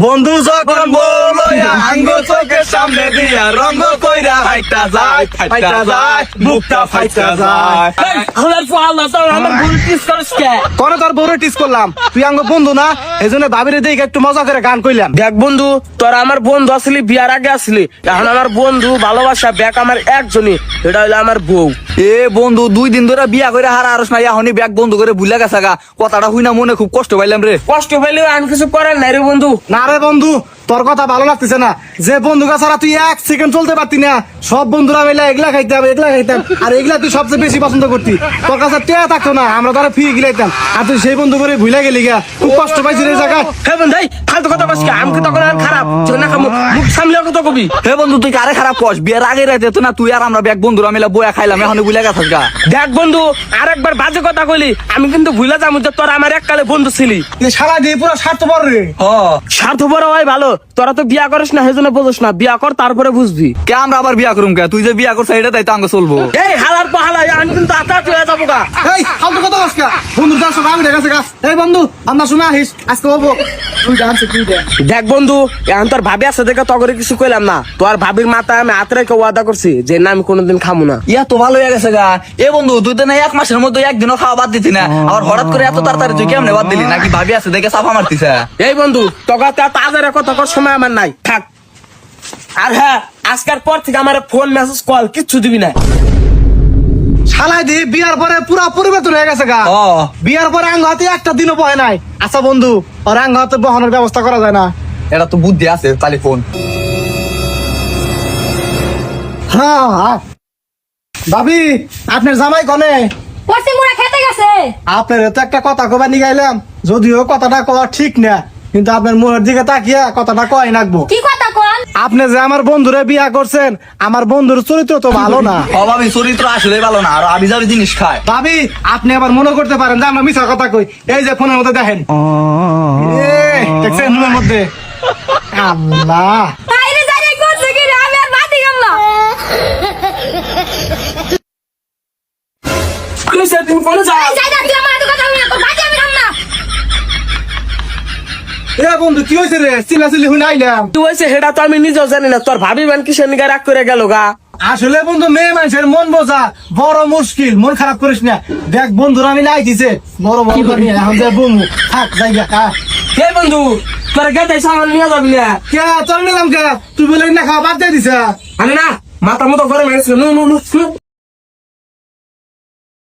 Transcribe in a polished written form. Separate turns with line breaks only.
বন্ধু যখন বলয়া আঙ্গ চোখের সামনে দিয়া রঙ্গ কইরা হাইটা যায় মুখটা ফাইটা যায়।
করে তোর বউরে টিস করলাম, তুই আঙ্গ বন্ধু না, এই জন্য ভাবিরে দেখে একটু মজা করে গান কইলাম।
দেখ বন্ধু, তোর আমার বন্ধু আসলি বিয়ার আগে আসলি, এখন আমার বন্ধু ভালোবাসা ব্যাগ আমার একজনই, এটা হলো আমার বউ।
এ বন্ধু 2 দিন ধরে বিয়া করে হারা আরস না, এখনই ব্যাগ বন্ধ করে ভুলে গেছে গা। কথাটা হই না মনে খুব কষ্ট পাইলাম রে।
কষ্ট পেলেও আমি কিছু করার নাই রে বন্ধু।
না রে বন্ধু, তোর কথা ভালো লাগতেছে না। যে বন্ধুকা ছাড়া তুই 1 সেকেন্ড চলতে পারতি না, সব বন্ধুরা মিলে এগুলা খাইতাম আর এগুলা তুই সবচেয়ে বেশি পছন্দ করতি। তোর কাছে টেয়া থাকতো না, আমরা তোরা ফি গিলাইতাম, আর তুই সেই বন্ধু করে ভুলে গেলি গা। খুব কষ্ট পাইছি রে জায়গা।
হে বন্ধু, এই ফালতু কথা বলছিস, আমি কি তখন আর খারাপ না খামু, মুখ সামলে কথা কবি।
হে বন্ধু তুই কারে খারাপ কস? বিয়ের আগে রাইতে তো না তুই আর আমরা ব্যাগ বন্ধুরা মিলে বয়া খাইলাম, এখন ভুলে গেছিস গা।
দেখ বন্ধু, আরেকবার বাজে কথা কইলি আমি কিন্তু ভুলে যাবো যে তোরা আমার এককালে বন্ধু ছিলি।
তুই সারা দিয়ে পুরো স্বার্থপর রে।
স্বার্থপর হয় ভালো, তোরা তো বিয়া করিস না, সেজন্য বুঝিস না। বিয়া কর, তারপরে বুঝবি।
কে আমরা আবার বিয়া করুম কে? তুই যে বিয়া করছিস এটা তাই তো আঙ্গ চলবো।
এই হালার পাহালা, আমি কিন্তু আতাতে হয়ে যাবো গা।
এই ফালতু কথা বলছ কা? বন্ধু যাস আমি দেখাছে গা। এই বন্ধু, আমরা শুনা আহিস, আজকে বলবো তুই ডান্স তুই দে।
দেখ বন্ধু, এখন তোর ভাবি আছে দেখে তগরে কিছু কইলাম না। তোর ভাবির মাথায় আমি হাত রেখে ওয়াদা করছি যে না, আমি কোনোদিন খামু না।
ইয়া তো ভালো হয়ে গেছে গা। এ বন্ধু তুই তো না 1 মাসের মধ্যে একদিনও খাওয়া বাদ দিতি না, আবার হঠাৎ করে এত তাড়াতাড়ি তুই কেমনে বাদ দিলি? নাকি ভাবি আছে দেখে চাপা মারতিছে?
এই বন্ধু, তোকে তাদের কথা কর সময় আমার নাই, থাক। আর হ্যাঁ, আজকের পর থেকে আমার ফোন মেসেজ কল কিচ্ছু দিবি না।
শালাই দি বিয়ার পরে পুরা পরিবর্তন হয়ে গেছে গা। বিয়ার পরে আঙ্গ হাতে একটা দিনও বহে নাই। আচ্ছা বন্ধু, ওর আঙ্গ হাতে বহানোর ব্যবস্থা করা যায় না?
এটা তো বুদ্ধি আছে, তালি ফোন।
হ্যাঁ ভাবি, আপনার জামাই কনে?
পশ্চিম মুড়া খেতে গেছে।
আপনার তো একটা কথা কবা নিগাইলাম, যদিও কথাটা কওয়া ঠিক না, কিন্তু আপনার মুখের দিকে তাকিয়া কথাটা কয় নাকবো।
কি কথা কোন?
আপনি যে আমার বন্ধুরে বিয়া করছেন, আমার বন্ধুর চরিত্র তো ভালো না।
ভাবি চরিত্র আসলে ভালো না, আর আবিজাবি জিনিস খায়।
ভাবি, আপনি আবার মনে করতে পারেন যে আমরা মিছা কথা কই। এই যে ফোনের মধ্যে দেখেন, দেখছেন ফোনের মধ্যে? আল্লাহ,
বাইরে যাই করছে কি রে, আমি আর বাতি গেল না।
তুমি কোনে যাও?
এই যাই না, তুই আমার এত কথা বলবি না, তোর বাতি আমি খাম না।
এ বন্ধু কি হয়েছে রে? চিল্লাচিল্লি হই নাইলাম।
তুই হয়েছে সেটা তো আমি নিজেও জানি না। তোর ভাবি বান কিসের নিগা রাগ করে গেল গা?
আসলে বন্ধু, মেয়ে মানুষের মন বোঝা বড় মুশকিল। মন খারাপ করিস না। দেখ বন্ধুরা আমি নাই দিছে বড় বড় করে নিয়ে, এখন যে বন্ধু থাক জায়গা কা।
হে বন্ধু, তোর গেতে সামান নিয়ে যাবি না?
কে চল নিলাম কে? তুই বলে না খাওয়া বাদ দিয়ে দিছে।
আরে না, মাথা মতো করে মেরেছিল।